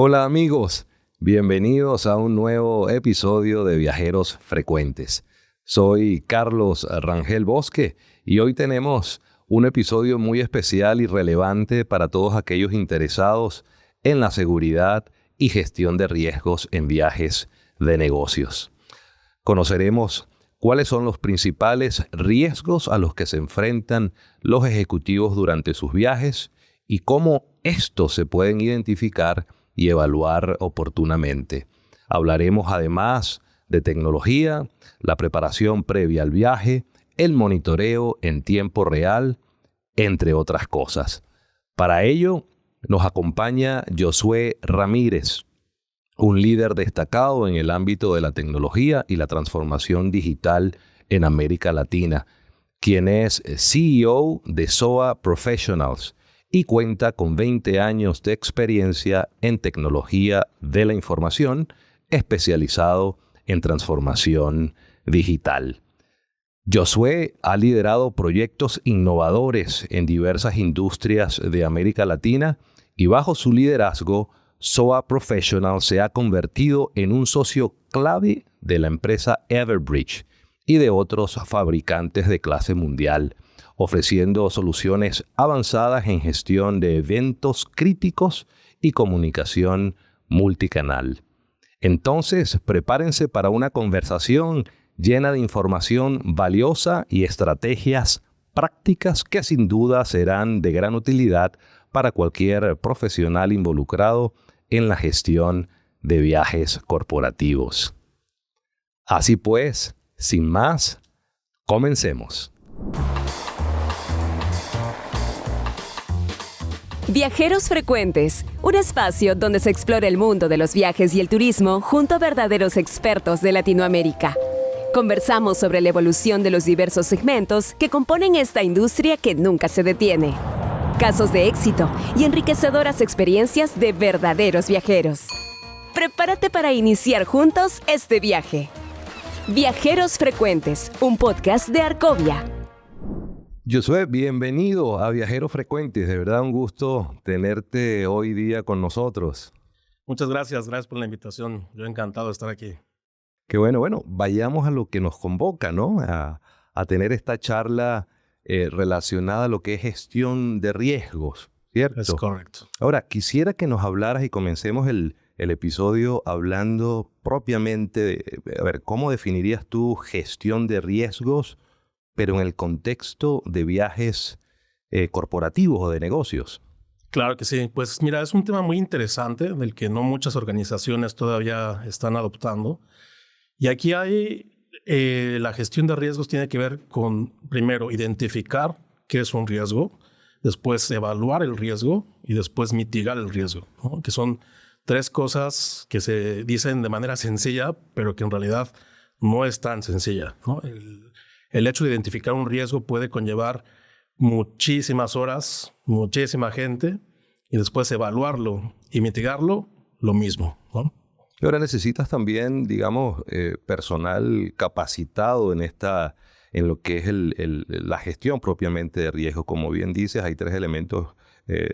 Hola amigos, bienvenidos a un nuevo episodio de Viajeros Frecuentes. Soy Carlos Rangel Bosque y hoy tenemos un episodio muy especial y relevante para todos aquellos interesados en la seguridad y gestión de riesgos en viajes de negocios. Conoceremos cuáles son los principales riesgos a los que se enfrentan los ejecutivos durante sus viajes y cómo estos se pueden identificar y evaluar oportunamente. Hablaremos además de tecnología, la preparación previa al viaje, el monitoreo en tiempo real, entre otras cosas. Para ello, nos acompaña Josué Ramírez, un líder destacado en el ámbito de la tecnología y la transformación digital en América Latina, quien es CEO de SOA Professionals y cuenta con 20 años de experiencia en tecnología de la información, especializado en transformación digital. Josué ha liderado proyectos innovadores en diversas industrias de América Latina y bajo su liderazgo, SOA Professional se ha convertido en un socio clave de la empresa Everbridge y de otros fabricantes de clase mundial, ofreciendo soluciones avanzadas en gestión de eventos críticos y comunicación multicanal. Entonces, prepárense para una conversación llena de información valiosa y estrategias prácticas que sin duda serán de gran utilidad para cualquier profesional involucrado en la gestión de viajes corporativos. Así pues, sin más, comencemos. Viajeros Frecuentes, un espacio donde se explora el mundo de los viajes y el turismo junto a verdaderos expertos de Latinoamérica. Conversamos sobre la evolución de los diversos segmentos que componen esta industria que nunca se detiene. Casos de éxito y enriquecedoras experiencias de verdaderos viajeros. Prepárate para iniciar juntos este viaje. Viajeros Frecuentes, un podcast de Arcovia. Josué, bienvenido a Viajeros Frecuentes. De verdad, un gusto tenerte hoy día con nosotros. Muchas gracias por la invitación. Yo encantado de estar aquí. Qué bueno, vayamos a lo que nos convoca, ¿no? A tener esta charla relacionada a lo que es gestión de riesgos, ¿cierto? Es correcto. Ahora, quisiera que nos hablaras y comencemos el episodio hablando propiamente de, ¿cómo definirías tú gestión de riesgos, pero en el contexto de viajes corporativos o de negocios? Claro que sí. Pues mira, es un tema muy interesante del que no muchas organizaciones todavía están adoptando. Y aquí hay, la gestión de riesgos tiene que ver con, primero, identificar qué es un riesgo, después evaluar el riesgo y después mitigar el riesgo, ¿no? Que son tres cosas que se dicen de manera sencilla, pero que en realidad no es tan sencilla, ¿no? El hecho de identificar un riesgo puede conllevar muchísimas horas, muchísima gente, y después evaluarlo y mitigarlo, lo mismo, ¿no? Y ahora necesitas también, digamos, personal capacitado en lo que es la gestión propiamente de riesgo. Como bien dices, hay tres elementos,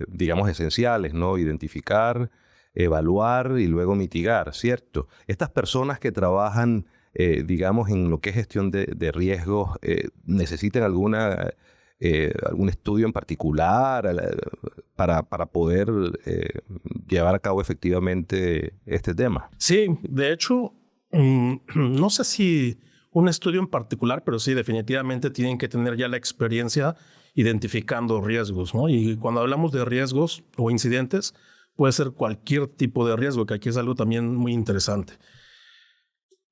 digamos, esenciales, ¿no? Identificar, evaluar y luego mitigar, ¿cierto? Estas personas que trabajan digamos, en lo que es gestión de riesgos, ¿necesitan algún estudio en particular para poder llevar a cabo efectivamente este tema? Sí, de hecho, no sé si un estudio en particular, pero sí, definitivamente tienen que tener ya la experiencia identificando riesgos, ¿no? Y cuando hablamos de riesgos o incidentes, puede ser cualquier tipo de riesgo, que aquí es algo también muy interesante.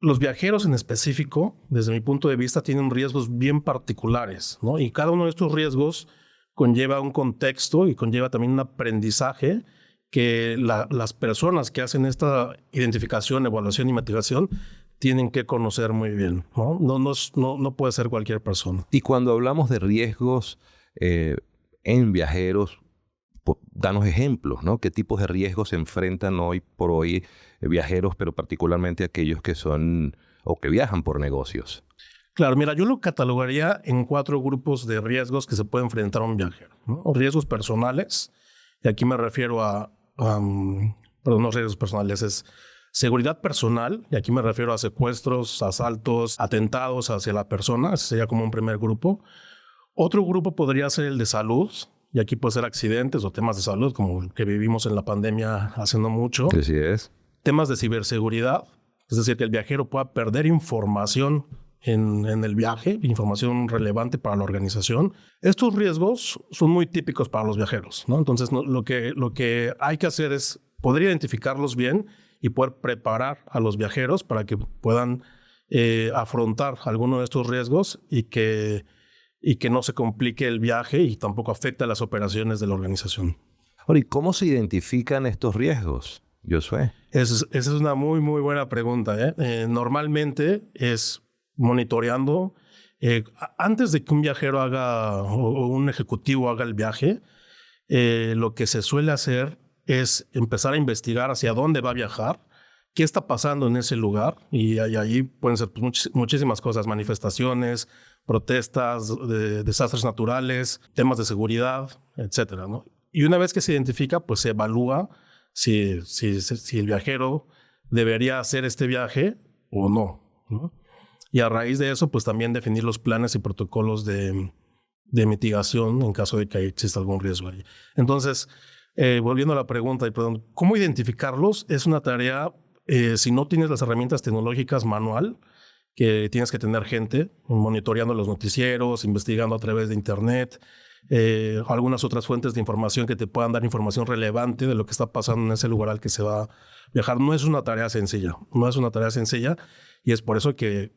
Los viajeros en específico, desde mi punto de vista, tienen riesgos bien particulares, ¿no? Y cada uno de estos riesgos conlleva un contexto y conlleva también un aprendizaje que las personas que hacen esta identificación, evaluación y mitigación tienen que conocer muy bien, ¿no? No puede ser cualquier persona. Y cuando hablamos de riesgos en viajeros, danos ejemplos, ¿no? ¿Qué tipos de riesgos se enfrentan hoy por hoy viajeros, pero particularmente aquellos que son o que viajan por negocios? Claro, mira, yo lo catalogaría en 4 grupos de riesgos que se puede enfrentar un viajero, ¿no? Riesgos personales, y aquí me refiero a perdón, no riesgos personales, es seguridad personal, y aquí me refiero a secuestros, asaltos, atentados hacia la persona, ese sería como un primer grupo. Otro grupo podría ser el de salud, y aquí puede ser accidentes o temas de salud, como el que vivimos en la pandemia hace no mucho. Así es. Temas de ciberseguridad, es decir, que el viajero pueda perder información en el viaje, información relevante para la organización. Estos riesgos son muy típicos para los viajeros, ¿no? Entonces, lo que hay que hacer es poder identificarlos bien y poder preparar a los viajeros para que puedan afrontar alguno de estos riesgos y que no se complique el viaje y tampoco afecte a las operaciones de la organización. Ahora, ¿y cómo se identifican estos riesgos, Josué? Esa es una muy, muy buena pregunta. Normalmente es monitoreando. Antes de que un viajero haga o un ejecutivo haga el viaje, lo que se suele hacer es empezar a investigar hacia dónde va a viajar, qué está pasando en ese lugar, y allí pueden ser muchísimas cosas: manifestaciones, protestas, desastres naturales, temas de seguridad, etcétera, ¿no? Y una vez que se identifica, pues se evalúa si el viajero debería hacer este viaje o no, ¿no? Y a raíz de eso, pues también definir los planes y protocolos de mitigación en caso de que exista algún riesgo ahí. Entonces, volviendo a la pregunta, ¿cómo identificarlos? Es una tarea, si no tienes las herramientas tecnológicas manual, que tienes que tener gente monitoreando los noticieros, investigando a través de internet, algunas otras fuentes de información que te puedan dar información relevante de lo que está pasando en ese lugar al que se va a viajar. No es una tarea sencilla, y es por eso que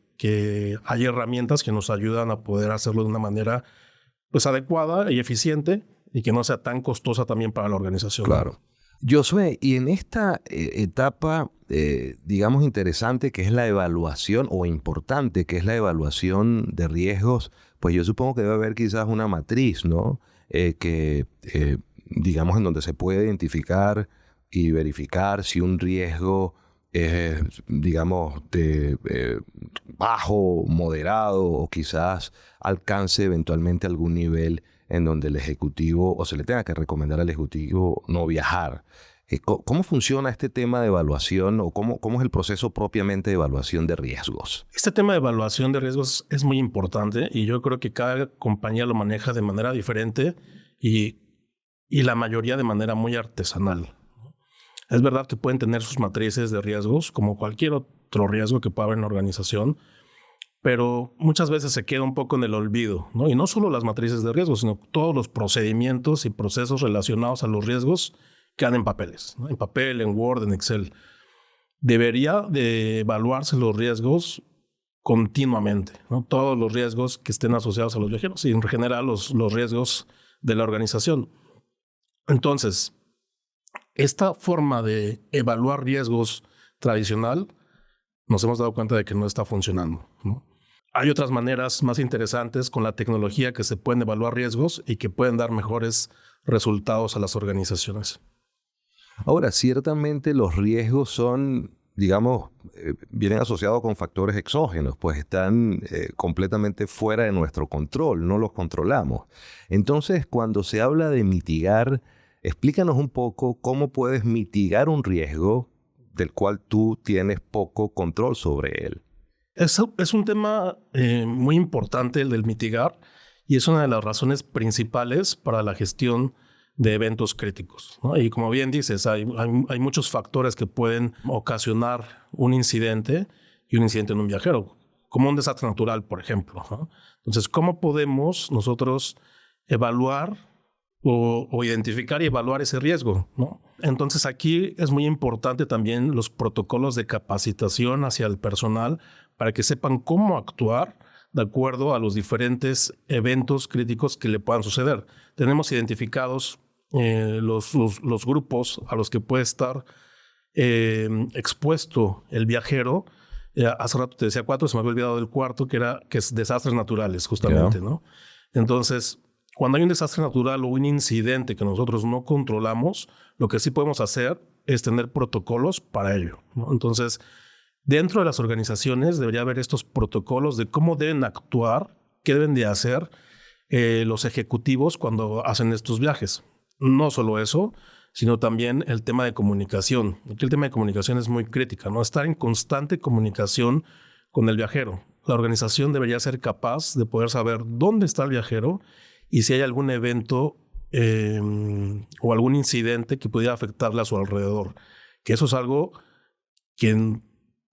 hay herramientas que nos ayudan a poder hacerlo de una manera pues adecuada y eficiente y que no sea tan costosa también para la organización. Claro. Josué, y en esta etapa, digamos, interesante, que es la evaluación, o importante, que es la evaluación de riesgos, pues yo supongo que debe haber quizás una matriz, ¿no? Digamos, en donde se puede identificar y verificar si un riesgo es, digamos, de bajo, moderado, o quizás alcance eventualmente algún nivel en donde el ejecutivo, o se le tenga que recomendar al ejecutivo no viajar. ¿Cómo funciona este tema de evaluación, o cómo es el proceso propiamente de evaluación de riesgos? Este tema de evaluación de riesgos es muy importante y yo creo que cada compañía lo maneja de manera diferente y la mayoría de manera muy artesanal. Es verdad que pueden tener sus matrices de riesgos, como cualquier otro riesgo que pueda haber en la organización, pero muchas veces se queda un poco en el olvido, ¿no? Y no solo las matrices de riesgos, sino todos los procedimientos y procesos relacionados a los riesgos quedan en papeles, ¿no? En papel, en Word, en Excel. Debería de evaluarse los riesgos continuamente, ¿no? Todos los riesgos que estén asociados a los viajeros y en general los riesgos de la organización. Entonces, esta forma de evaluar riesgos tradicional nos hemos dado cuenta de que no está funcionando, ¿no? Hay otras maneras más interesantes con la tecnología que se pueden evaluar riesgos y que pueden dar mejores resultados a las organizaciones. Ahora, ciertamente los riesgos son, digamos, vienen asociados con factores exógenos, pues están completamente fuera de nuestro control, no los controlamos. Entonces, cuando se habla de mitigar, explícanos un poco cómo puedes mitigar un riesgo del cual tú tienes poco control sobre él. Es un tema muy importante el del mitigar, y es una de las razones principales para la gestión de eventos críticos, ¿no? Y como bien dices, hay muchos factores que pueden ocasionar un incidente, y un incidente en un viajero, como un desastre natural, por ejemplo, ¿no? Entonces, ¿cómo podemos nosotros evaluar o identificar y evaluar ese riesgo, ¿no? Entonces, aquí es muy importante también los protocolos de capacitación hacia el personal para que sepan cómo actuar de acuerdo a los diferentes eventos críticos que le puedan suceder. Tenemos identificados los grupos a los que puede estar expuesto el viajero. Hace rato te decía 4, se me había olvidado del cuarto, que es desastres naturales, justamente, ¿no? Entonces, cuando hay un desastre natural o un incidente que nosotros no controlamos, lo que sí podemos hacer es tener protocolos para ello, ¿no? Entonces, dentro de las organizaciones debería haber estos protocolos de cómo deben actuar, qué deben de hacer los ejecutivos cuando hacen estos viajes. No solo eso, sino también el tema de comunicación. Aquí el tema de comunicación es muy crítica, ¿no? Estar en constante comunicación con el viajero. La organización debería ser capaz de poder saber dónde está el viajero y si hay algún evento o algún incidente que pudiera afectarle a su alrededor. Que eso es algo que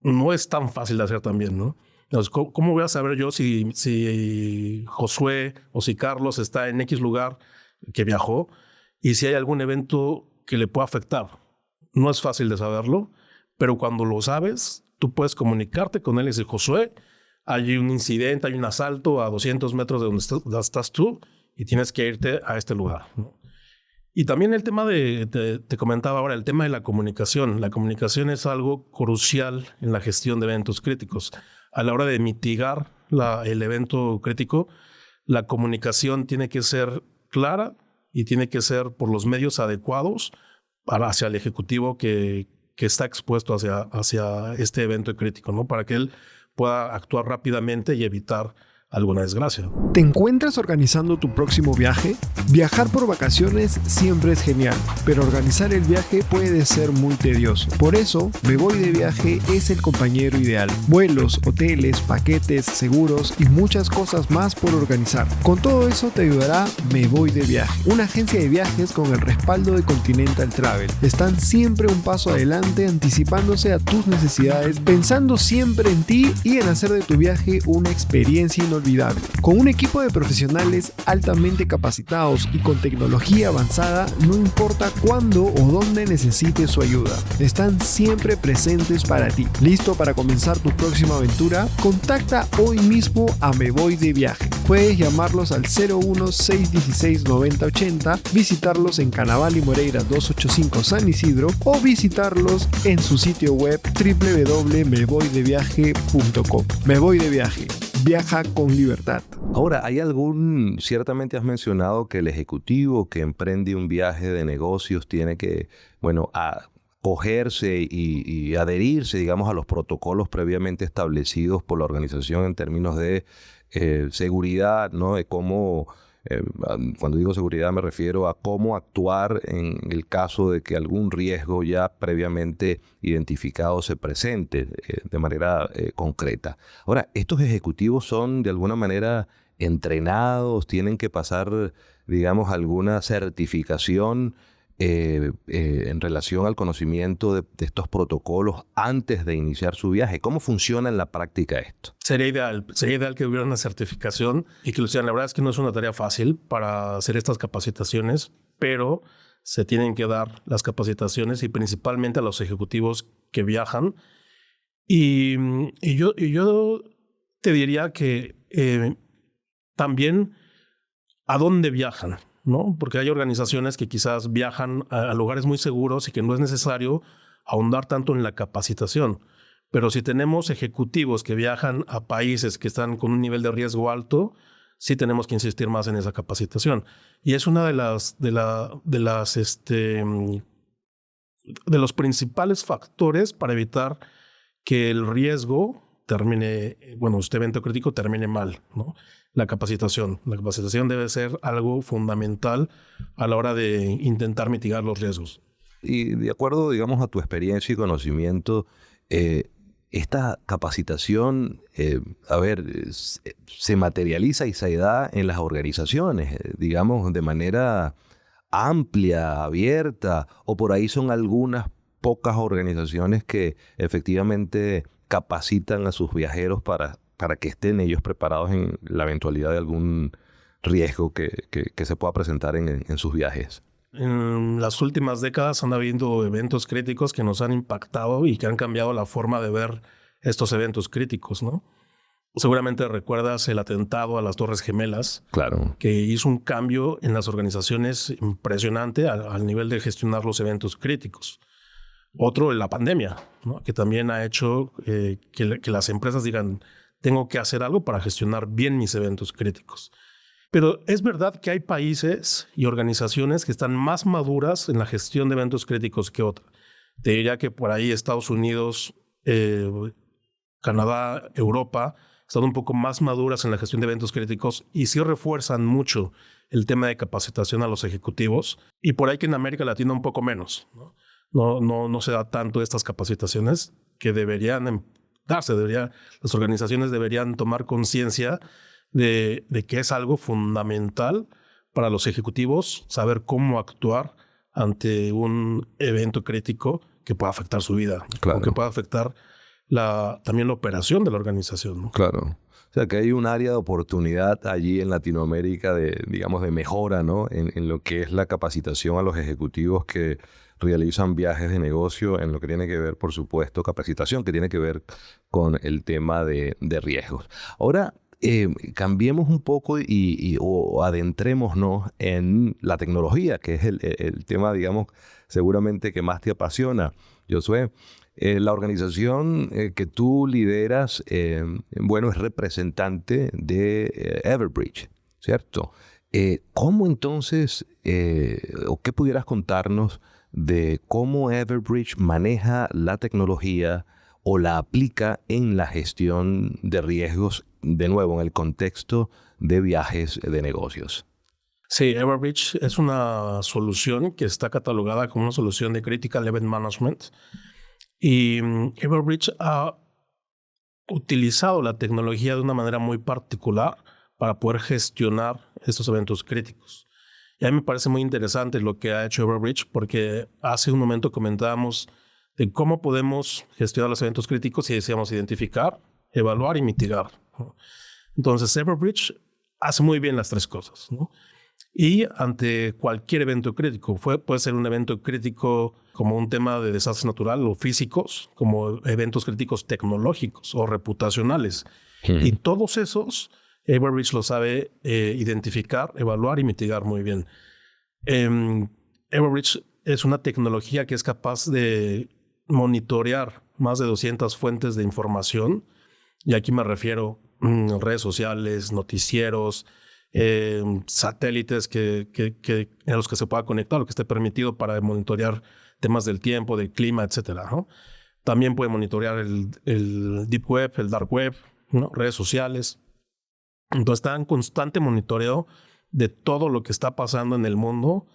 no es tan fácil de hacer también, ¿no? Entonces, ¿cómo voy a saber yo si Josué o si Carlos está en X lugar que viajó y si hay algún evento que le pueda afectar? No es fácil de saberlo, pero cuando lo sabes, tú puedes comunicarte con él y decir, Josué, hay un incidente, hay un asalto a 200 metros de donde estás tú y tienes que irte a este lugar, ¿no? Y también el tema te comentaba ahora, el tema de la comunicación. La comunicación es algo crucial en la gestión de eventos críticos. A la hora de mitigar el evento crítico, la comunicación tiene que ser clara y tiene que ser por los medios adecuados hacia el ejecutivo que está expuesto hacia este evento crítico, ¿no? Para que él pueda actuar rápidamente y evitar alguna desgracia. ¿Te encuentras organizando tu próximo viaje? Viajar por vacaciones siempre es genial, pero organizar el viaje puede ser muy tedioso. Por eso, Me Voy de Viaje es el compañero ideal. Vuelos, hoteles, paquetes, seguros y muchas cosas más por organizar. Con todo eso te ayudará Me Voy de Viaje, una agencia de viajes con el respaldo de Continental Travel. Están siempre un paso adelante, anticipándose a tus necesidades, pensando siempre en ti y en hacer de tu viaje una experiencia inolvidable. Con un equipo de profesionales altamente capacitados y con tecnología avanzada, no importa cuándo o dónde necesites su ayuda, están siempre presentes para ti. ¿Listo para comenzar tu próxima aventura? Contacta hoy mismo a Me Voy de Viaje. Puedes llamarlos al 01-616-9080, visitarlos en Canaval y Moreira 285 San Isidro o visitarlos en su sitio web www.mevoydeviaje.com. Me Voy de Viaje. Viaja con libertad. Ahora, ciertamente has mencionado que el ejecutivo que emprende un viaje de negocios tiene que, acogerse y adherirse, digamos, a los protocolos previamente establecidos por la organización en términos de seguridad, ¿no? De cómo, cuando digo seguridad me refiero a cómo actuar en el caso de que algún riesgo ya previamente identificado se presente de manera concreta. Ahora, ¿estos ejecutivos son de alguna manera entrenados? ¿Tienen que pasar, digamos, alguna certificación en relación al conocimiento de estos protocolos antes de iniciar su viaje? ¿Cómo funciona en la práctica esto? Sería ideal que hubiera una certificación y que lo hicieran. La verdad es que no es una tarea fácil para hacer estas capacitaciones, pero se tienen que dar las capacitaciones y principalmente a los ejecutivos que viajan. Y yo te diría que también a dónde viajan, ¿no? Porque hay organizaciones que quizás viajan a lugares muy seguros y que no es necesario ahondar tanto en la capacitación. Pero si tenemos ejecutivos que viajan a países que están con un nivel de riesgo alto, sí tenemos que insistir más en esa capacitación. Y es una de los principales factores para evitar que el riesgo termine, este evento crítico termine mal, ¿no? La capacitación debe ser algo fundamental a la hora de intentar mitigar los riesgos. Y de acuerdo, digamos, a tu experiencia y conocimiento, esta capacitación, se materializa y se da en las organizaciones, digamos, de manera amplia, abierta, o por ahí son algunas pocas organizaciones que efectivamente capacitan a sus viajeros para que estén ellos preparados en la eventualidad de algún riesgo que se pueda presentar en sus viajes. En las últimas décadas han habido eventos críticos que nos han impactado y que han cambiado la forma de ver estos eventos críticos, ¿no? Seguramente recuerdas el atentado a las Torres Gemelas. Claro. Que hizo un cambio en las organizaciones impresionante al nivel de gestionar los eventos críticos. Otro, la pandemia, ¿no? Que también ha hecho que las empresas digan, tengo que hacer algo para gestionar bien mis eventos críticos. Pero es verdad que hay países y organizaciones que están más maduras en la gestión de eventos críticos que otras. Te diría que por ahí Estados Unidos, Canadá, Europa, están un poco más maduras en la gestión de eventos críticos y sí refuerzan mucho el tema de capacitación a los ejecutivos. Y por ahí que en América Latina un poco menos, ¿no? No se da tanto estas capacitaciones que deberían darse. Las organizaciones deberían tomar conciencia de que es algo fundamental para los ejecutivos saber cómo actuar ante un evento crítico que pueda afectar su vida, claro, o que pueda afectar también la operación de la organización, ¿no? Claro. O sea, que hay un área de oportunidad allí en Latinoamérica digamos, de mejora, ¿no? En lo que es la capacitación a los ejecutivos que realizan viajes de negocio, en lo que tiene que ver, por supuesto, capacitación que tiene que ver con el tema de riesgos. Ahora, cambiemos un poco o adentrémonos en la tecnología, que es el tema, digamos, seguramente que más te apasiona, Josué. La organización que tú lideras, bueno, es representante de Everbridge, ¿cierto? ¿Cómo entonces, o qué pudieras contarnos de cómo Everbridge maneja la tecnología o la aplica en la gestión de riesgos, de nuevo, en el contexto de viajes de negocios? Sí, Everbridge es una solución que está catalogada como una solución de Critical Event Management. Y Everbridge ha utilizado la tecnología de una manera muy particular para poder gestionar estos eventos críticos. Y a mí me parece muy interesante lo que ha hecho Everbridge, porque hace un momento comentábamos de cómo podemos gestionar los eventos críticos y decíamos identificar, evaluar y mitigar, ¿no? Entonces Everbridge hace muy bien las tres cosas, ¿no? Y ante cualquier evento crítico, puede ser un evento crítico como un tema de desastre natural o físicos, como eventos críticos tecnológicos o reputacionales. Y todos esos, Everbridge lo sabe identificar, evaluar y mitigar muy bien. Everbridge es una tecnología que es capaz de monitorear más de 200 fuentes de información. Y aquí me refiero a redes sociales, noticieros, satélites en los que se pueda conectar, lo que esté permitido para monitorear temas del tiempo, del clima, etcétera, ¿no? También puede monitorear el Deep Web, el Dark Web, ¿no? Redes sociales. Entonces está en constante monitoreo de todo lo que está pasando en el mundo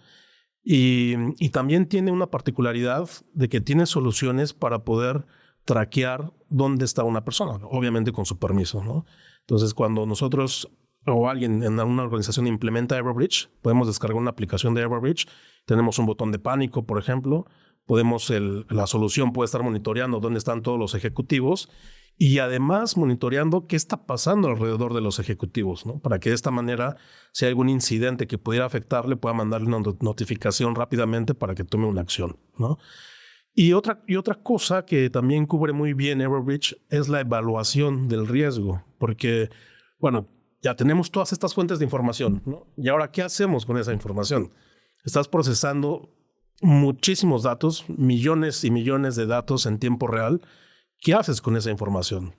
y también tiene una particularidad de que tiene soluciones para poder traquear dónde está una persona, obviamente con su permiso, ¿no? Entonces cuando nosotros o alguien en una organización implementa Everbridge, podemos descargar una aplicación de Everbridge, tenemos un botón de pánico, por ejemplo, la solución puede estar monitoreando dónde están todos los ejecutivos y además monitoreando qué está pasando alrededor de los ejecutivos, ¿no? Para que de esta manera, si hay algún incidente que pudiera afectarle, pueda mandarle una notificación rápidamente para que tome una acción, ¿no? Y otra cosa que también cubre muy bien Everbridge es la evaluación del riesgo, porque, bueno, ya tenemos todas estas fuentes de información, ¿no? Y ahora, ¿qué hacemos con esa información? Estás procesando muchísimos datos, millones y millones de datos en tiempo real. ¿Qué haces con esa información?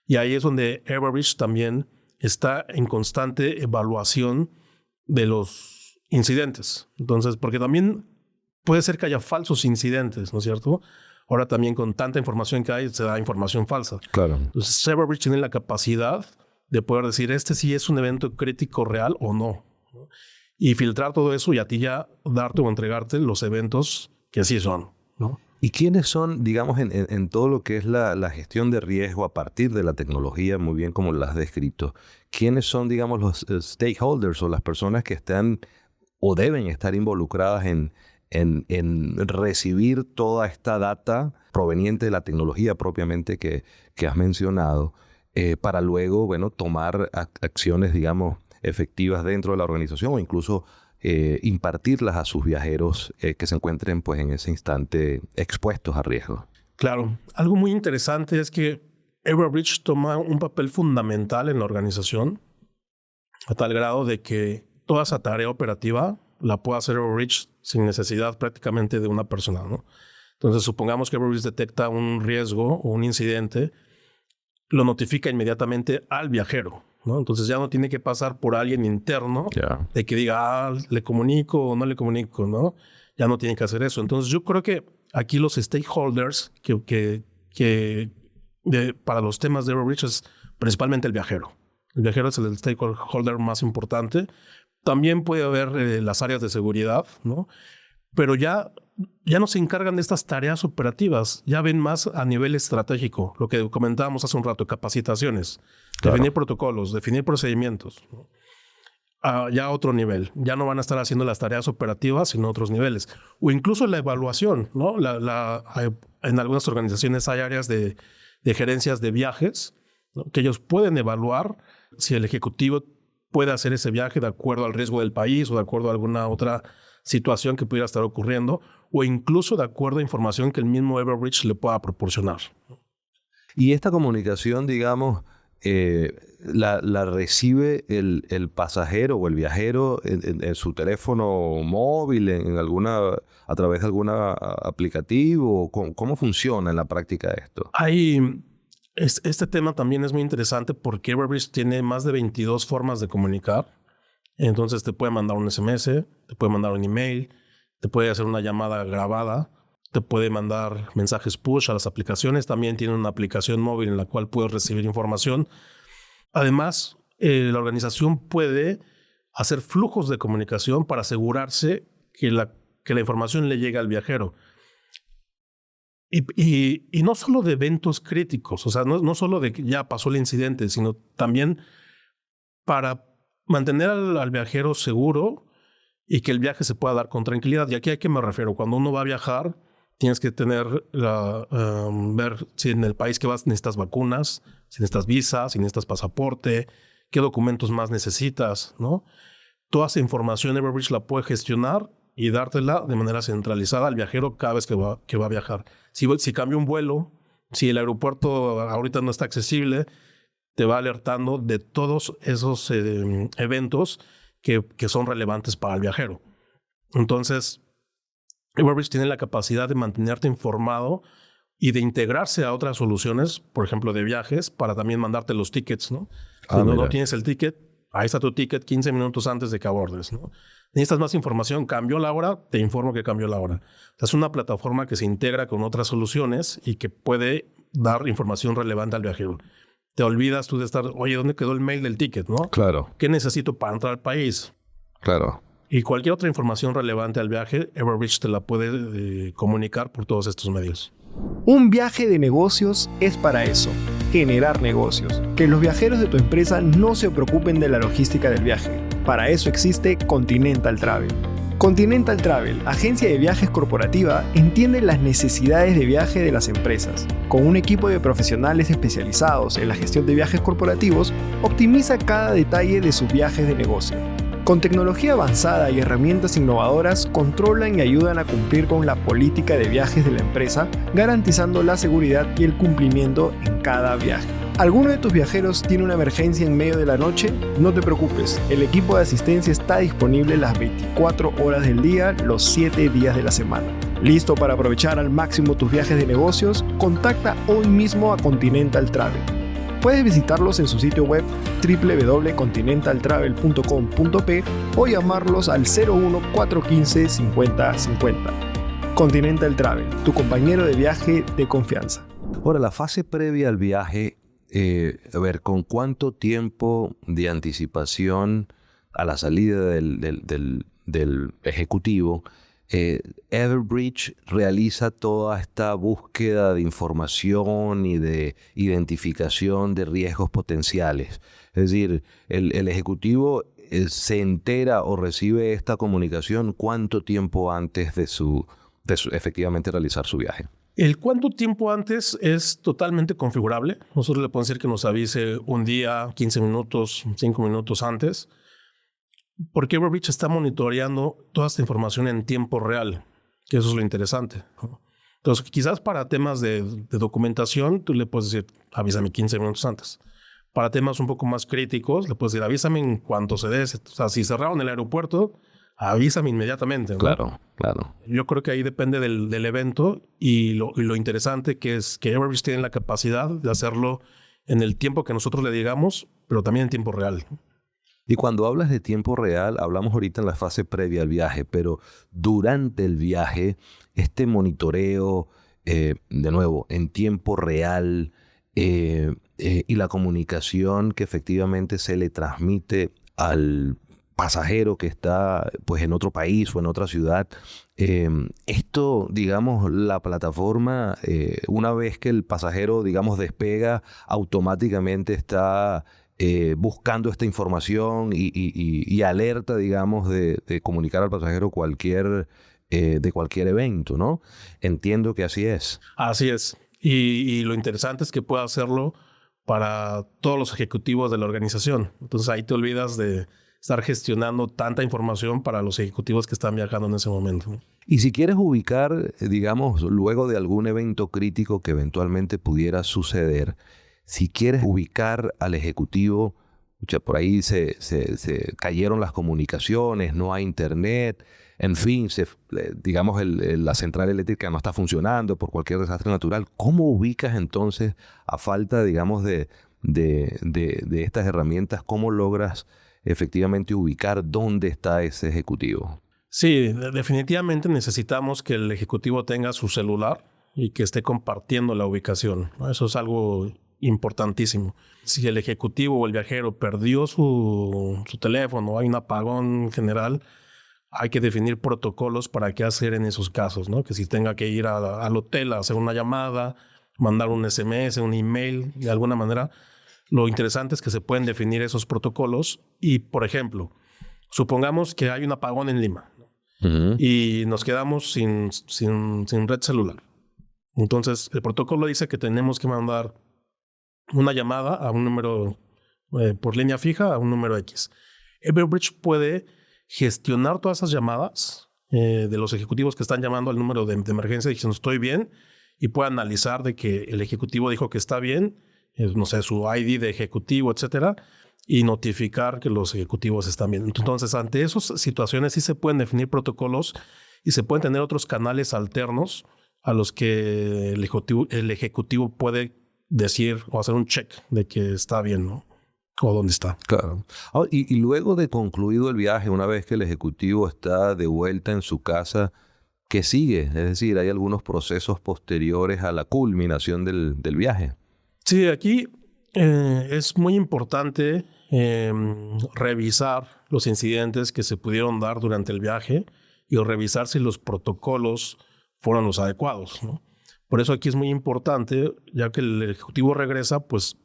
Y ahí es donde Everbridge también está en constante evaluación de los incidentes. Entonces, porque también puede ser que haya falsos incidentes, ¿no es cierto? Ahora también con tanta información que hay, se da información falsa. Claro. Entonces, Everbridge tiene la capacidad de poder decir, sí es un evento crítico real o no, ¿no? Y filtrar todo eso y a ti ya darte o entregarte los eventos que sí son, ¿no? ¿Y quiénes son, digamos, en todo lo que es la gestión de riesgo a partir de la tecnología, muy bien como la has descrito? ¿Quiénes son, digamos, los stakeholders o las personas que están o deben estar involucradas en recibir toda esta data proveniente de la tecnología propiamente que has mencionado, para luego, bueno, tomar acciones, digamos, efectivas dentro de la organización o incluso impartirlas a sus viajeros que se encuentren pues en ese instante expuestos a riesgo? Claro. Algo muy interesante es que Everbridge toma un papel fundamental en la organización a tal grado de que toda esa tarea operativa la puede hacer Everbridge sin necesidad prácticamente de una persona, ¿no? Entonces, supongamos que Everbridge detecta un riesgo o un incidente, lo notifica inmediatamente al viajero, ¿no? Entonces ya no tiene que pasar por alguien interno de que diga, le comunico o no le comunico, ¿no? Ya no tiene que hacer eso. Entonces yo creo que aquí los stakeholders para los temas de Everbridge es principalmente el viajero. El viajero es el stakeholder más importante También puede haber las áreas de seguridad, ¿no? Pero ya no se encargan de estas tareas operativas, ya ven más a nivel estratégico, lo que comentábamos hace un rato, capacitaciones, Claro. definir protocolos, definir procedimientos, ¿no? Ya a otro nivel, ya no van a estar haciendo las tareas operativas, sino otros niveles. O incluso la evaluación, ¿no? En algunas organizaciones hay áreas de gerencias de viajes, ¿no? Que ellos pueden evaluar si el ejecutivo puede hacer ese viaje de acuerdo al riesgo del país o de acuerdo a alguna otra situación que pudiera estar ocurriendo, o incluso de acuerdo a información que el mismo Everbridge le pueda proporcionar. Y esta comunicación, digamos, la recibe el pasajero o el viajero en su teléfono móvil, a través de algún aplicativo. ¿Cómo funciona en la práctica esto? Este tema también es muy interesante porque Everbridge tiene más de 22 formas de comunicar. Entonces te puede mandar un SMS, te puede mandar un email, te puede hacer una llamada grabada, te puede mandar mensajes push a las aplicaciones. También tiene una aplicación móvil en la cual puedes recibir información. Además, la organización puede hacer flujos de comunicación para asegurarse que la información le llegue al viajero. Y no solo de eventos críticos, o sea, no solo de que ya pasó el incidente, sino también para mantener al viajero seguro y que el viaje se pueda dar con tranquilidad. ¿Y aquí a qué me refiero? Cuando uno va a viajar, tienes que ver si en el país que vas necesitas vacunas, si necesitas visa, si necesitas pasaporte, qué documentos más necesitas, ¿no? Toda esa información Everbridge la puede gestionar y dártela de manera centralizada al viajero cada vez que va a viajar. Si cambia un vuelo, si el aeropuerto ahorita no está accesible, te va alertando de todos esos eventos que son relevantes para el viajero. Entonces, Everbridge tiene la capacidad de mantenerte informado y de integrarse a otras soluciones, por ejemplo, de viajes, para también mandarte los tickets, ¿no? Si no tienes el ticket, ahí está tu ticket 15 minutos antes de que abordes, ¿no? Necesitas más información, cambió la hora, te informo que cambió la hora. O sea, es una plataforma que se integra con otras soluciones y que puede dar información relevante al viajero. Te olvidas tú de estar, oye, ¿dónde quedó el mail del ticket, no? Claro. ¿Qué necesito para entrar al país? Claro. Y cualquier otra información relevante al viaje, Everbridge te la puede comunicar por todos estos medios. Un viaje de negocios es para eso, generar negocios. Que los viajeros de tu empresa no se preocupen de la logística del viaje. Para eso existe Continental Travel. Continental Travel, agencia de viajes corporativa, entiende las necesidades de viaje de las empresas. Con un equipo de profesionales especializados en la gestión de viajes corporativos, optimiza cada detalle de sus viajes de negocio. Con tecnología avanzada y herramientas innovadoras, controlan y ayudan a cumplir con la política de viajes de la empresa, garantizando la seguridad y el cumplimiento en cada viaje. ¿Alguno de tus viajeros tiene una emergencia en medio de la noche? No te preocupes, el equipo de asistencia está disponible las 24 horas del día, los 7 días de la semana. ¿Listo para aprovechar al máximo tus viajes de negocios? Contacta hoy mismo a Continental Travel. Puedes visitarlos en su sitio web www.continentaltravel.com.p o llamarlos al 01415 50 50. Continental Travel, tu compañero de viaje de confianza. Ahora, la fase previa al viaje, ¿con cuánto tiempo de anticipación a la salida del ejecutivo Everbridge realiza toda esta búsqueda de información y de identificación de riesgos potenciales? Es decir, el ejecutivo se entera o recibe esta comunicación ¿cuánto tiempo antes de su efectivamente realizar su viaje? El cuánto tiempo antes es totalmente configurable. Nosotros le podemos decir que nos avise un día, 15 minutos, 5 minutos antes, porque Everbridge está monitoreando toda esta información en tiempo real, que eso es lo interesante, ¿no? Entonces, quizás para temas de documentación, tú le puedes decir, avísame 15 minutos antes. Para temas un poco más críticos, le puedes decir, avísame en cuanto se dé. O sea, si cerraron el aeropuerto, avísame inmediatamente, ¿no? Claro. Yo creo que ahí depende del evento y lo interesante que es que Everbridge tiene la capacidad de hacerlo en el tiempo que nosotros le digamos, pero también en tiempo real. Y cuando hablas de tiempo real, hablamos ahorita en la fase previa al viaje, pero durante el viaje, este monitoreo, de nuevo, en tiempo real y la comunicación que efectivamente se le transmite al pasajero que está pues en otro país o en otra ciudad. Esto, digamos, la plataforma, una vez que el pasajero, digamos, despega, automáticamente está buscando esta información y alerta, digamos, de comunicar al pasajero de cualquier evento, ¿no? Entiendo que así es. Así es. Y lo interesante es que puede hacerlo para todos los ejecutivos de la organización. Entonces ahí te olvidas de estar gestionando tanta información para los ejecutivos que están viajando en ese momento. Y si quieres ubicar, digamos, luego de algún evento crítico que eventualmente pudiera suceder, si quieres ubicar al ejecutivo, por ahí se cayeron las comunicaciones, no hay internet, en fin, digamos, la central eléctrica no está funcionando por cualquier desastre natural. ¿Cómo ubicas entonces, a falta, digamos, de estas herramientas, cómo logras efectivamente ubicar dónde está ese ejecutivo? Sí, definitivamente necesitamos que el ejecutivo tenga su celular y que esté compartiendo la ubicación, ¿no? Eso es algo importantísimo. Si el ejecutivo o el viajero perdió su teléfono, hay un apagón general, hay que definir protocolos para qué hacer en esos casos, ¿no? Que si tenga que ir al hotel a hacer una llamada, mandar un SMS, un email, de alguna manera. Lo interesante es que se pueden definir esos protocolos y, por ejemplo, supongamos que hay un apagón en Lima, ¿no? Y nos quedamos sin red celular. Entonces, el protocolo dice que tenemos que mandar una llamada a un número por línea fija a un número X. Everbridge puede gestionar todas esas llamadas de los ejecutivos que están llamando al número de emergencia diciendo estoy bien, y puede analizar de que el ejecutivo dijo que está bien, no sé, su ID de ejecutivo, etcétera, y notificar que los ejecutivos están bien. Entonces, ante esas situaciones sí se pueden definir protocolos y se pueden tener otros canales alternos a los que el ejecutivo puede decir o hacer un check de que está bien, ¿no? O dónde está. Claro. Y luego de concluido el viaje, una vez que el ejecutivo está de vuelta en su casa, ¿qué sigue? Es decir, ¿hay algunos procesos posteriores a la culminación del viaje? Sí, aquí es muy importante revisar los incidentes que se pudieron dar durante el viaje y revisar si los protocolos fueron los adecuados, ¿no? Por eso aquí es muy importante, ya que el ejecutivo regresa, pues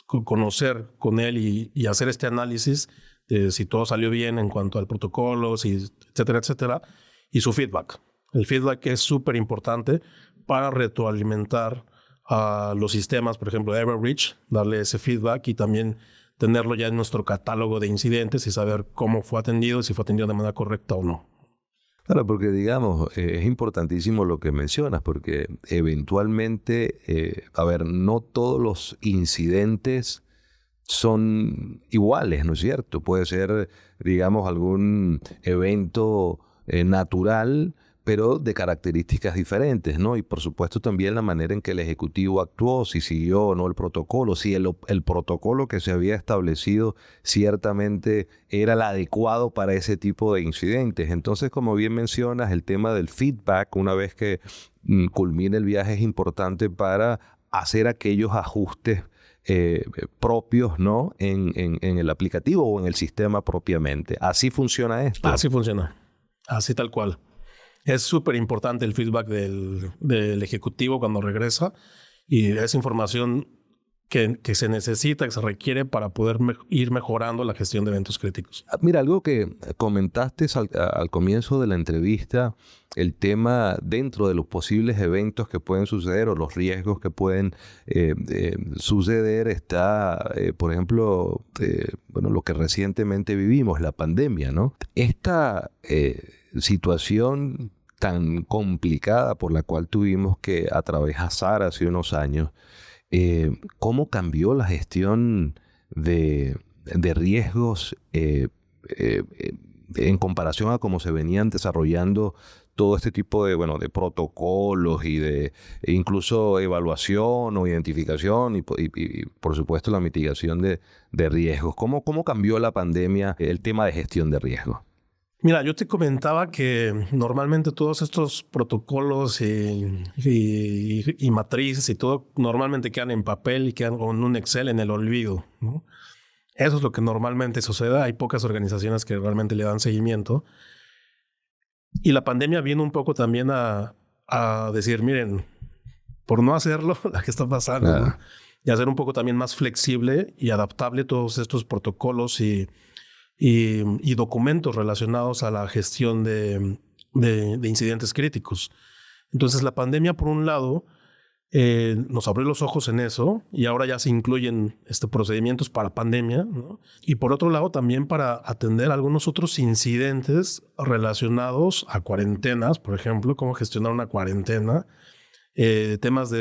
conocer con él y hacer este análisis de si todo salió bien en cuanto al protocolo, etcétera, etcétera, y su feedback. El feedback es súper importante para retroalimentar a los sistemas, por ejemplo, Everbridge, darle ese feedback y también tenerlo ya en nuestro catálogo de incidentes y saber cómo fue atendido, si fue atendido de manera correcta o no. Claro, porque digamos, es importantísimo lo que mencionas, porque eventualmente, no todos los incidentes son iguales, ¿no es cierto? Puede ser, digamos, algún evento natural, pero de características diferentes, ¿no? Y por supuesto también la manera en que el ejecutivo actuó, si siguió o no el protocolo, si el protocolo que se había establecido ciertamente era el adecuado para ese tipo de incidentes. Entonces, como bien mencionas, el tema del feedback, una vez que culmine el viaje, es importante para hacer aquellos ajustes propios, ¿no? En el aplicativo o en el sistema propiamente. ¿Así funciona esto? Así funciona. Así tal cual. Es súper importante el feedback del ejecutivo cuando regresa y es información que se necesita, que se requiere para poder ir mejorando la gestión de eventos críticos. Mira, algo que comentaste al comienzo de la entrevista, el tema dentro de los posibles eventos que pueden suceder o los riesgos que pueden suceder está, por ejemplo, lo que recientemente vivimos, la pandemia, ¿no? Esta situación tan complicada por la cual tuvimos que atravesar hace unos años, ¿cómo cambió la gestión de riesgos en comparación a cómo se venían desarrollando todo este tipo de protocolos y de incluso evaluación o identificación y por supuesto la mitigación de riesgos? ¿Cómo cambió la pandemia el tema de gestión de riesgos? Mira, yo te comentaba que normalmente todos estos protocolos y matrices y todo normalmente quedan en papel y quedan con un Excel en el olvido, ¿no? Eso es lo que normalmente sucede. Hay pocas organizaciones que realmente le dan seguimiento. Y la pandemia vino un poco también a decir, miren, por no hacerlo, la que está pasando, ¿no? Y hacer un poco también más flexible y adaptable todos estos protocolos y documentos relacionados a la gestión de incidentes críticos. Entonces la pandemia, por un lado, nos abrió los ojos en eso y ahora ya se incluyen procedimientos para pandemia, ¿no? Y por otro lado también para atender algunos otros incidentes relacionados a cuarentenas, por ejemplo, cómo gestionar una cuarentena, temas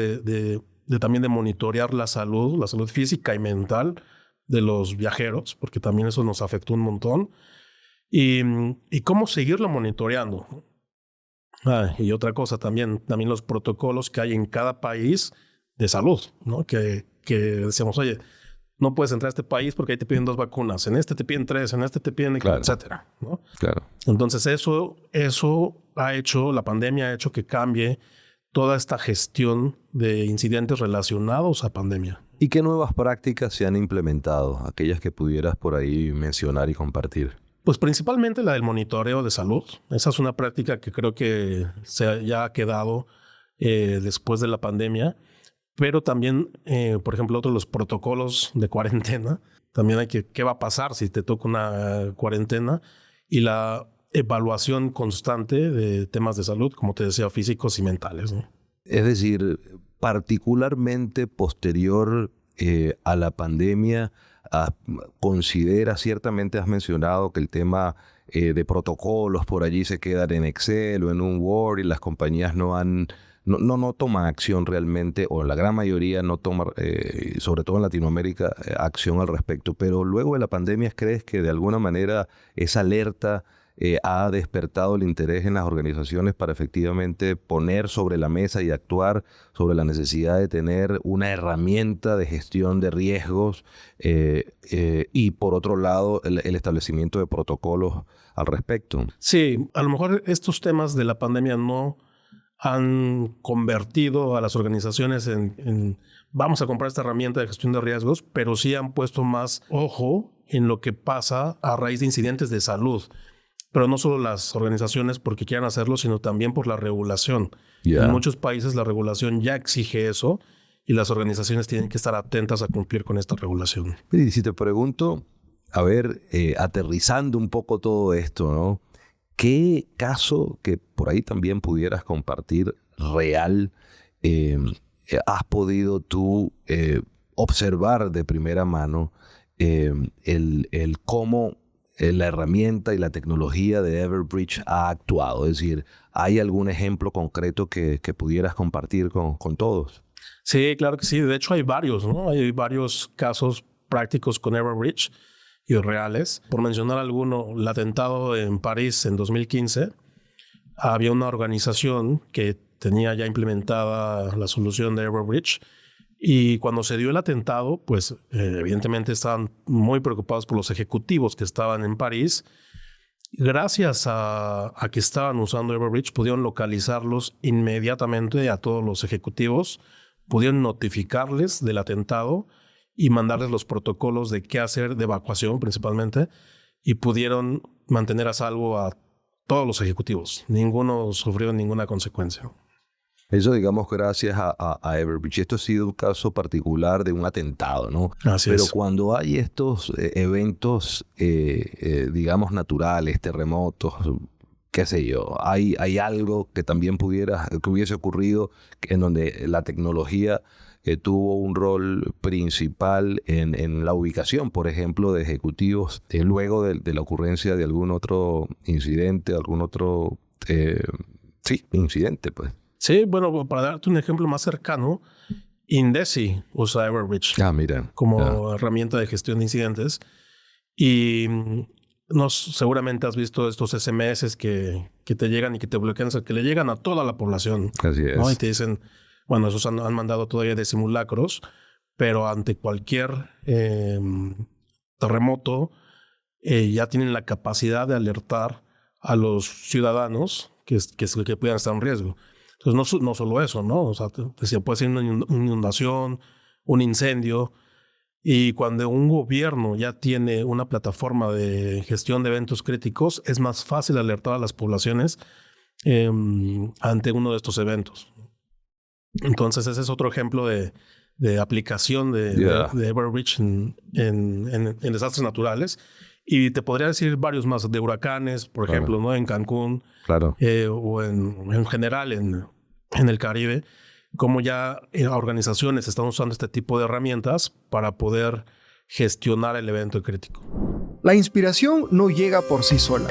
también de monitorear la salud física y mental de los viajeros, porque también eso nos afectó un montón, y cómo seguirlo monitoreando. Y otra cosa también los protocolos que hay en cada país de salud, ¿no? Que decíamos, oye, no puedes entrar a este país porque ahí te piden 2 vacunas, en este te piden 3, en este te piden, claro, etcétera, ¿no? Claro. Entonces la pandemia ha hecho que cambie toda esta gestión de incidentes relacionados a pandemia. ¿Y qué nuevas prácticas se han implementado? Aquellas que pudieras por ahí mencionar y compartir. Pues principalmente la del monitoreo de salud. Esa es una práctica que creo que ya ha quedado después de la pandemia. Pero también, por ejemplo, otros los protocolos de cuarentena. También hay qué va a pasar si te toca una cuarentena. Y la evaluación constante de temas de salud, como te decía, físicos y mentales, ¿no? Es decir, particularmente posterior a la pandemia, ciertamente has mencionado que el tema de protocolos por allí se quedan en Excel o en un Word y las compañías no toman acción realmente, o la gran mayoría no toma, sobre todo en Latinoamérica, acción al respecto. Pero luego de la pandemia, ¿crees que de alguna manera esa alerta ha despertado el interés en las organizaciones para efectivamente poner sobre la mesa y actuar sobre la necesidad de tener una herramienta de gestión de riesgos y por otro lado el establecimiento de protocolos al respecto? Sí, a lo mejor estos temas de la pandemia no han convertido a las organizaciones en vamos a comprar esta herramienta de gestión de riesgos, pero sí han puesto más ojo en lo que pasa a raíz de incidentes de salud. Pero no solo las organizaciones porque quieran hacerlo, sino también por la regulación. En muchos países la regulación ya exige eso y las organizaciones tienen que estar atentas a cumplir con esta regulación. Y si te pregunto, a ver, aterrizando un poco todo esto, ¿no? ¿Qué caso que por ahí también pudieras compartir real has podido tú observar de primera mano el cómo la herramienta y la tecnología de Everbridge ha actuado? Es decir, ¿hay algún ejemplo concreto que pudieras compartir con todos? Sí, claro que sí. De hecho, hay varios, ¿no? Hay varios casos prácticos con Everbridge y reales. Por mencionar alguno, el atentado en París en 2015, había una organización que tenía ya implementada la solución de Everbridge. Y cuando se dio el atentado, pues evidentemente estaban muy preocupados por los ejecutivos que estaban en París. Gracias a que estaban usando Everbridge, pudieron localizarlos inmediatamente a todos los ejecutivos, pudieron notificarles del atentado y mandarles los protocolos de qué hacer de evacuación principalmente, y pudieron mantener a salvo a todos los ejecutivos. Ninguno sufrió ninguna consecuencia. Eso, digamos, gracias a Everbridge. Esto ha sido un caso particular de un atentado, ¿no? Así Pero es. cuando hay estos eventos, digamos, naturales, terremotos, qué sé yo, hay algo que también que hubiese ocurrido en donde la tecnología tuvo un rol principal en la ubicación, por ejemplo, de ejecutivos luego de la ocurrencia de algún otro incidente, incidente, pues. Sí, bueno, para darte un ejemplo más cercano, Indesi usa Everbridge como herramienta de gestión de incidentes. Y seguramente has visto estos SMS que te llegan y que te bloquean, o sea, que le llegan a toda la población. Así es. ¿No? Y te dicen, bueno, esos han mandado todavía de simulacros, pero ante cualquier terremoto ya tienen la capacidad de alertar a los ciudadanos que puedan estar en riesgo. Entonces, no solo eso, ¿no? O sea, puede ser una inundación, un incendio, Y cuando un gobierno ya tiene una plataforma de gestión de eventos críticos, es más fácil alertar a las poblaciones ante uno de estos eventos. Entonces, ese es otro ejemplo de aplicación de Everbridge en desastres naturales. Y te podría decir varios más, de huracanes, por ejemplo, ¿no? En Cancún, o en general en el Caribe, como ya organizaciones están usando este tipo de herramientas para poder gestionar el evento crítico. La inspiración no llega por sí sola,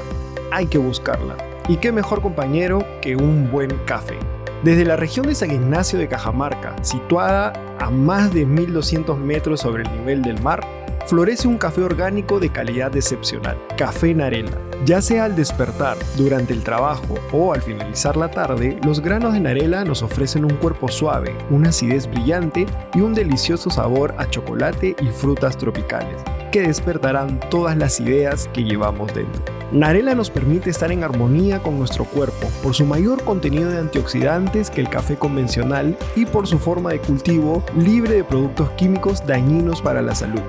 hay que buscarla. Y qué mejor compañero que un buen café. Desde la región de San Ignacio de Cajamarca, situada a más de 1200 metros sobre el nivel del mar, florece un café orgánico de calidad excepcional, Café Narela. Ya sea al despertar, durante el trabajo o al finalizar la tarde, los granos de Narela nos ofrecen un cuerpo suave, una acidez brillante y un delicioso sabor a chocolate y frutas tropicales, que despertarán todas las ideas que llevamos dentro. Narela nos permite estar en armonía con nuestro cuerpo por su mayor contenido de antioxidantes que el café convencional y por su forma de cultivo libre de productos químicos dañinos para la salud.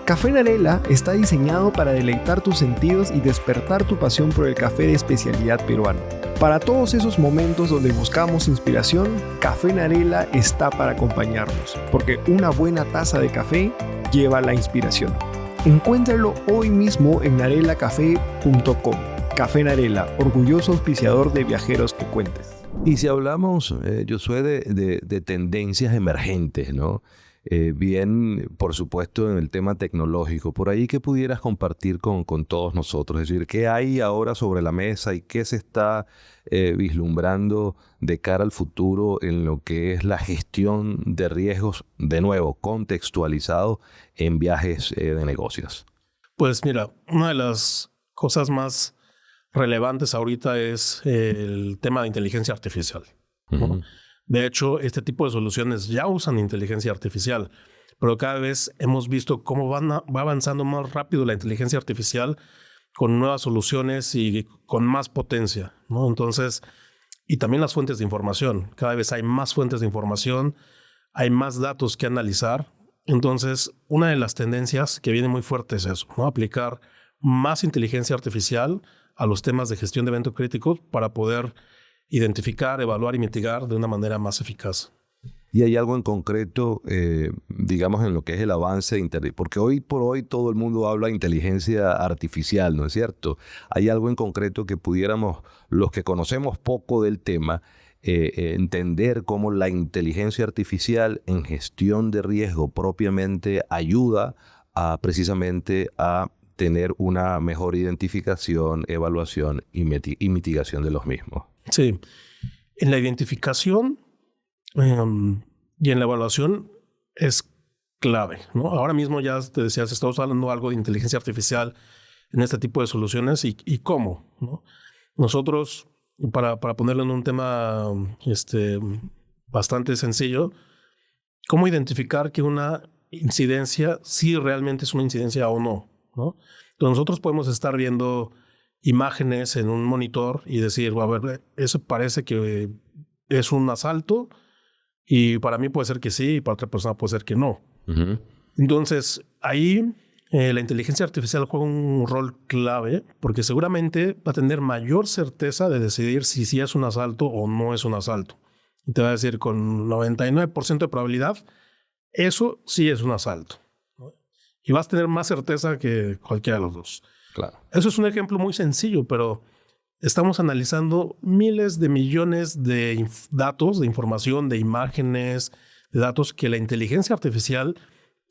Café Narela está diseñado para deleitar tus sentidos y despertar tu pasión por el café de especialidad peruano. Para todos esos momentos donde buscamos inspiración, Café Narela está para acompañarnos, porque una buena taza de café lleva la inspiración. Encuéntralo hoy mismo en narelacafé.com. Café Narela, orgulloso auspiciador de Viajeros Frecuentes. Y si hablamos, Josué, de tendencias emergentes, ¿no? Bien, por supuesto, en el tema tecnológico, por ahí que pudieras compartir con todos nosotros, es decir, ¿qué hay ahora sobre la mesa y qué se está vislumbrando de cara al futuro en lo que es la gestión de riesgos, de nuevo, contextualizado en viajes de negocios? Pues mira, una de las cosas más relevantes ahorita es el tema de inteligencia artificial, ¿no? Uh-huh. De hecho, este tipo de soluciones ya usan inteligencia artificial, pero cada vez hemos visto cómo va avanzando más rápido la inteligencia artificial con nuevas soluciones y con más potencia, ¿no? Entonces, y también las fuentes de información. Cada vez hay más fuentes de información, hay más datos que analizar. Entonces, una de las tendencias que viene muy fuerte es eso, ¿no? Aplicar más inteligencia artificial a los temas de gestión de eventos críticos para poder identificar, evaluar y mitigar de una manera más eficaz. ¿Y hay algo en concreto, digamos, en lo que es el avance de Internet? Porque hoy por hoy todo el mundo habla de inteligencia artificial, ¿no es cierto? ¿Hay algo en concreto que pudiéramos, los que conocemos poco del tema, entender cómo la inteligencia artificial en gestión de riesgo propiamente ayuda precisamente a tener una mejor identificación, evaluación y mitigación de los mismos? Sí, en la identificación y en la evaluación es clave, ¿no? Ahora mismo ya te decía, se está usando algo de inteligencia artificial en este tipo de soluciones y cómo, ¿no? Nosotros, para ponerlo en un tema bastante sencillo, ¿cómo identificar que una incidencia sí realmente es una incidencia o no, ¿no? Entonces nosotros podemos estar viendo imágenes en un monitor y decir, a ver, eso parece que es un asalto y para mí puede ser que sí y para otra persona puede ser que no. Uh-huh. Entonces, ahí la inteligencia artificial juega un rol clave porque seguramente va a tener mayor certeza de decidir si sí es un asalto o no es un asalto. Y te va a decir con 99% de probabilidad, eso sí es un asalto, ¿no? Y vas a tener más certeza que cualquiera de los dos. Claro. Eso es un ejemplo muy sencillo, pero estamos analizando miles de millones de datos, de información, de imágenes, de datos que la inteligencia artificial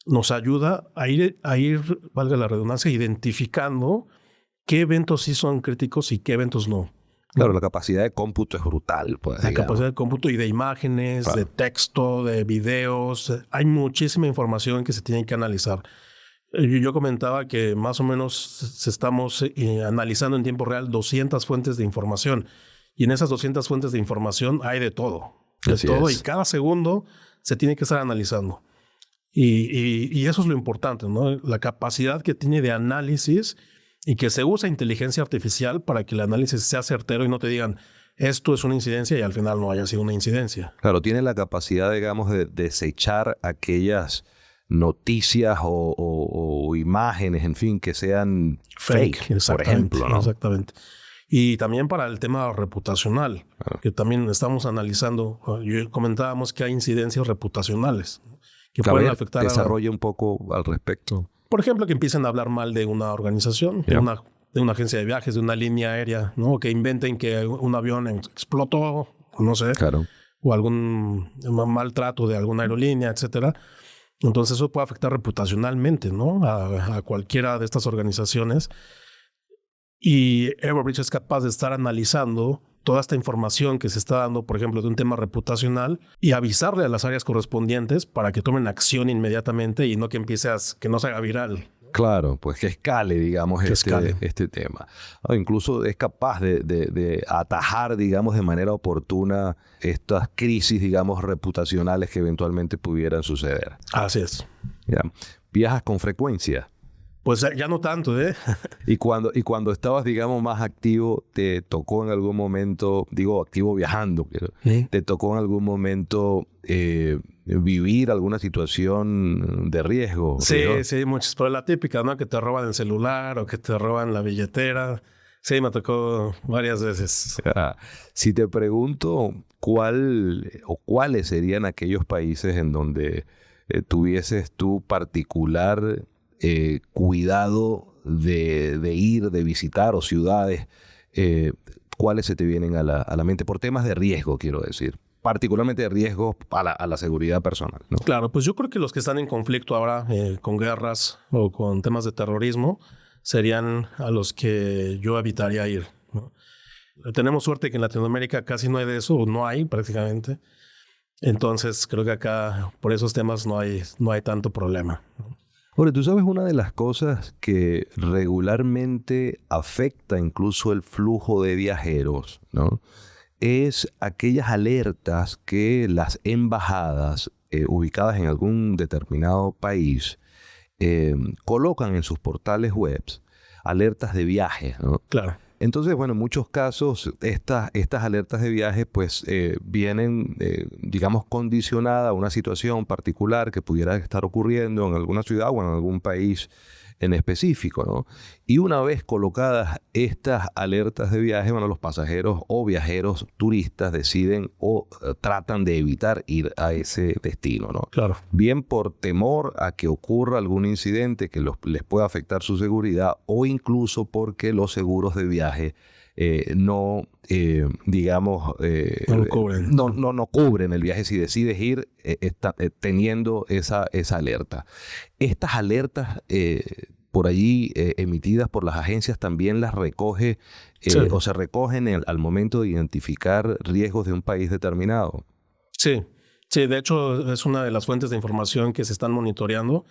nos ayuda a ir, valga la redundancia, identificando qué eventos sí son críticos y qué eventos no. Claro, la capacidad de cómputo es brutal. Pues, la capacidad de cómputo y de imágenes, claro, de texto, de videos. Hay muchísima información que se tiene que analizar. Yo comentaba que más o menos estamos analizando en tiempo real 200 fuentes de información. Y en esas 200 fuentes de información hay de todo. De Así todo. Es. Y cada segundo se tiene que estar analizando. Y eso es lo importante, ¿no? La capacidad que tiene de análisis y que se usa inteligencia artificial para que el análisis sea certero y no te digan esto es una incidencia y al final no haya sido una incidencia. Claro, tiene la capacidad, digamos, de desechar aquellas noticias o imágenes, en fin, que sean fake, por ejemplo, ¿no? Exactamente. Y también para el tema reputacional, que también estamos analizando. Comentábamos que hay incidencias reputacionales que pueden afectar. Desarrolla un poco al respecto. Por ejemplo, que empiecen a hablar mal de una organización, de una agencia de viajes, de una línea aérea, ¿no? Que inventen que un avión explotó, no sé, o algún maltrato de alguna aerolínea, etcétera. Entonces eso puede afectar reputacionalmente, ¿no? A cualquiera de estas organizaciones. Y Everbridge es capaz de estar analizando toda esta información que se está dando, por ejemplo, de un tema reputacional y avisarle a las áreas correspondientes para que tomen acción inmediatamente y no que que no se haga viral. Claro, pues que escale, digamos, este tema. Incluso es capaz de atajar, digamos, de manera oportuna estas crisis, digamos, reputacionales que eventualmente pudieran suceder. Así es. Ya. ¿Viajas con frecuencia? Pues ya no tanto, ¿eh? Y cuando estabas, digamos, más activo, ¿te tocó en algún momento, activo viajando, ¿te tocó en algún momento vivir alguna situación de riesgo? Sí, muchas. Pero la típica, ¿no? Que te roban el celular o que te roban la billetera. Sí, me tocó varias veces. Si te pregunto cuáles serían aquellos países en donde tuvieses tu particular cuidado de ir, de visitar, o ciudades, ¿cuáles se te vienen a la mente? Por temas de riesgo, quiero decir. Particularmente de riesgo a la seguridad personal, ¿no? Claro, pues yo creo que los que están en conflicto ahora con guerras o con temas de terrorismo serían a los que yo evitaría ir, ¿no? Tenemos suerte que en Latinoamérica casi no hay de eso, o no hay prácticamente. Entonces creo que acá por esos temas no hay tanto problema, ¿no? Ahora, tú sabes, una de las cosas que regularmente afecta incluso el flujo de viajeros, ¿no?, es aquellas alertas que las embajadas ubicadas en algún determinado país colocan en sus portales web, alertas de viaje, ¿no? Claro. Entonces, bueno, en muchos casos estas alertas de viaje pues vienen, digamos, condicionadas a una situación particular que pudiera estar ocurriendo en alguna ciudad o en algún país en específico, ¿no? Y una vez colocadas estas alertas de viaje, bueno, los pasajeros o viajeros turistas deciden o tratan de evitar ir a ese destino, ¿no? Claro. Bien por temor a que ocurra algún incidente que les pueda afectar su seguridad, o incluso porque los seguros de viaje no cubren el viaje si decides ir teniendo esa alerta. Estas alertas por allí emitidas por las agencias también las recoge o se recogen al momento de identificar riesgos de un país determinado. Sí, de hecho es una de las fuentes de información que se están monitoreando,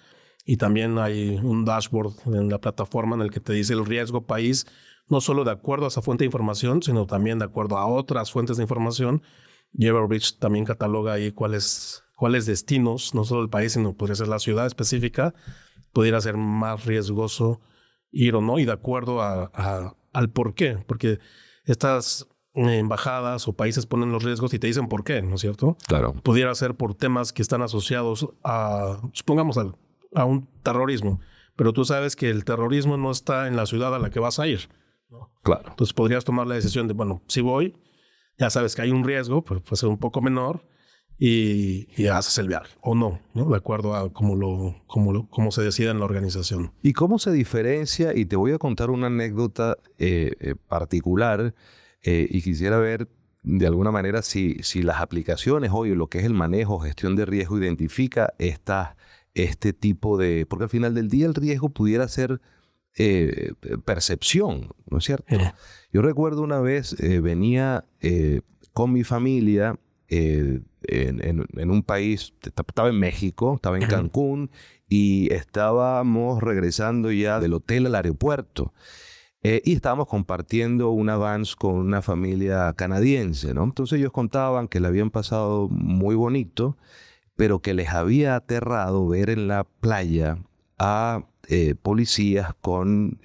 y también hay un dashboard en la plataforma en el que te dice el riesgo país, no solo de acuerdo a esa fuente de información, sino también de acuerdo a otras fuentes de información. Y Everbridge también cataloga ahí cuáles destinos, no solo el país, sino podría ser la ciudad específica, pudiera ser más riesgoso ir o no, y de acuerdo al por qué. Porque estas embajadas o países ponen los riesgos y te dicen por qué, ¿no es cierto? Claro. Pudiera ser por temas que están asociados supongamos, a un terrorismo. Pero tú sabes que el terrorismo no está en la ciudad a la que vas a ir, ¿no? Claro. Entonces podrías tomar la decisión de, bueno, si voy, ya sabes que hay un riesgo, pero puede ser un poco menor, y haces el viaje, o no, de acuerdo a cómo se decida en la organización. ¿Y cómo se diferencia? Y te voy a contar una anécdota particular, y quisiera ver de alguna manera si las aplicaciones hoy, lo que es el manejo, gestión de riesgo, identifica este tipo de... Porque al final del día el riesgo pudiera ser percepción, ¿no es cierto? Yo recuerdo una vez venía con mi familia en un país, estaba en México, estaba en Cancún, y estábamos regresando ya del hotel al aeropuerto. Y estábamos compartiendo una vans con una familia canadiense, ¿no? Entonces ellos contaban que le habían pasado muy bonito, pero que les había aterrado ver en la playa a policías con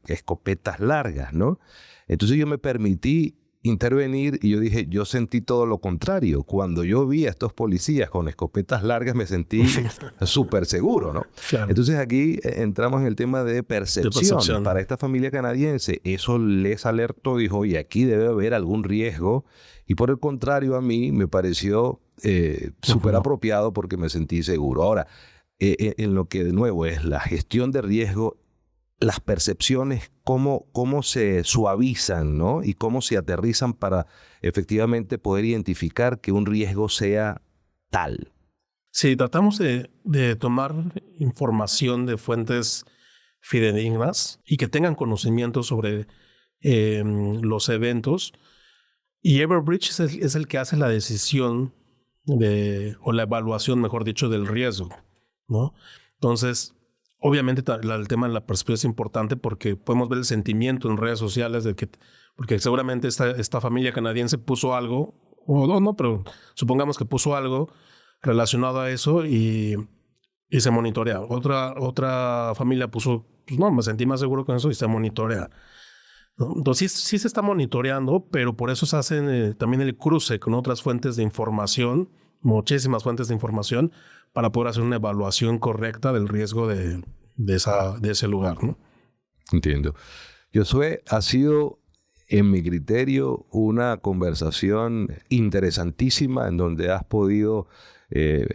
escopetas largas, ¿no? Entonces yo me permití intervenir y yo dije, yo sentí todo lo contrario. Cuando yo vi a estos policías con escopetas largas me sentí súper seguro, ¿no? Claro. Entonces aquí entramos en el tema de percepción. Para esta familia canadiense eso les alertó, dijo, oye, aquí debe haber algún riesgo. Y por el contrario, a mí me pareció súper apropiado porque me sentí seguro. Ahora, en lo que de nuevo es la gestión de riesgo, las percepciones, cómo se suavizan, ¿no? Y cómo se aterrizan para efectivamente poder identificar que un riesgo sea tal. Sí, tratamos de tomar información de fuentes fidedignas y que tengan conocimiento sobre los eventos. Y Everbridge es el que hace la decisión o la evaluación, mejor dicho, del riesgo, ¿no? Entonces, obviamente el tema de la perspectiva es importante porque podemos ver el sentimiento en redes sociales porque seguramente esta familia canadiense puso algo, o no, pero supongamos que puso algo relacionado a eso y se monitorea. Otra familia puso, pues no, me sentí más seguro con eso y se monitorea, ¿no? Entonces sí se está monitoreando, pero por eso se hace también el cruce con otras fuentes de información, muchísimas fuentes de información, para poder hacer una evaluación correcta del riesgo de ese lugar, ¿no? Entiendo. Josué, ha sido, en mi criterio, una conversación interesantísima en donde has podido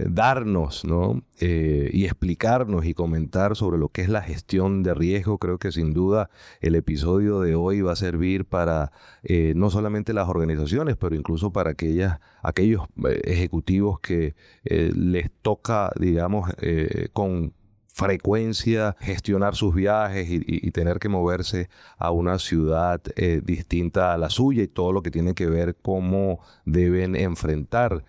darnos, ¿no? Y explicarnos y comentar sobre lo que es la gestión de riesgo. Creo que sin duda el episodio de hoy va a servir para no solamente las organizaciones, pero incluso para aquellos ejecutivos que les toca, digamos, con frecuencia gestionar sus viajes y tener que moverse a una ciudad distinta a la suya y todo lo que tiene que ver cómo deben enfrentar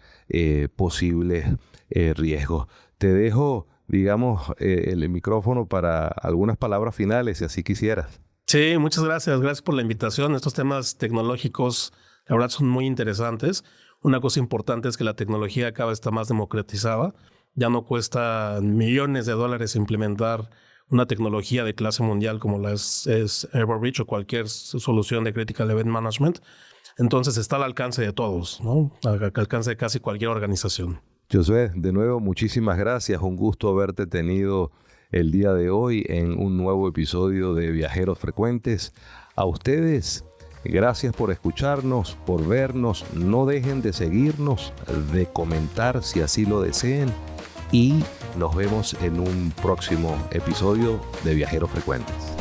posibles riesgos. Te dejo, digamos, el micrófono para algunas palabras finales, si así quisieras. Sí, muchas gracias. Gracias por la invitación. Estos temas tecnológicos, la verdad, son muy interesantes. Una cosa importante es que la tecnología cada vez está más democratizada. Ya no cuesta millones de dólares implementar una tecnología de clase mundial como la es Everbridge o cualquier solución de Critical Event Management. Entonces está al alcance de todos, ¿no? Al alcance de casi cualquier organización. Josué, de nuevo, muchísimas gracias. Un gusto haberte tenido el día de hoy en un nuevo episodio de Viajeros Frecuentes. A ustedes, gracias por escucharnos, por vernos. No dejen de seguirnos, de comentar si así lo deseen. Y nos vemos en un próximo episodio de Viajeros Frecuentes.